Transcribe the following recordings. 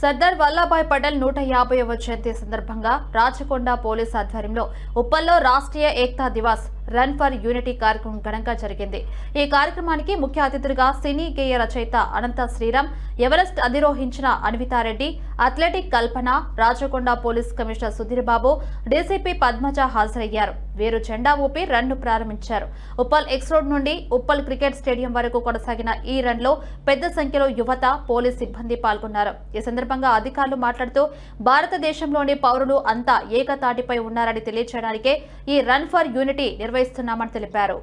సర్దార్ వల్లభాయ్ పటేల్ 150వ జయంతి సందర్భంగా రాచకొండ పోలీస్ ఆధ్వర్యంలో ఉప్పల్లో Rashtriya Ekta Diwas run for unity కార్యక్రమం ఘనంగా జరిగింది. ఈ కార్యక్రమానికి ముఖ్య అతిథులుగా సినీ గేయ రచయిత అనంత శ్రీరామ్, ఎవరెస్ట్ అధిరోహించిన అన్వితారెడ్డి, అథ్లెటిక్ కల్పన, Rachakonda police commissioner Sudheer Babu, DCP Padmaja హాజరయ్యారు. వీరు జెండా ఊపి రన్ను ప్రారంభించారు. ఉప్పల్ ఎక్స్ రోడ్ నుండి ఉప్పల్ క్రికెట్ స్టేడియం వరకు కొనసాగిన ఈ రన్లో పెద్ద సంఖ్యలో యువత, పోలీస్ సిబ్బంది పాల్గొన్నారు. ఈ సందర్భంగా అధికారులు మాట్లాడుతూ భారతదేశంలోని పౌరులు అంతా ఏకతాటిపై ఉన్నారని తెలియజేయడానికే ఈ రన్ ఫర్ యూనిటీ నిర్వహిస్తున్నామని తెలిపారు.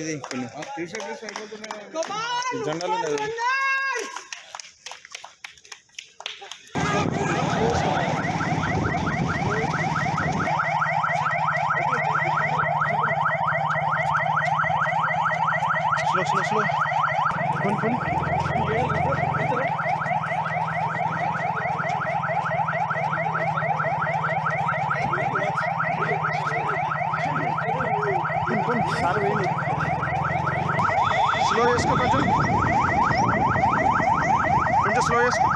ఇది కొన్ని జెండాలు ఉన్నాయి. స్లో కొన్ని స్లో చేసుకో, కొంచెం స్లో చేసుకో.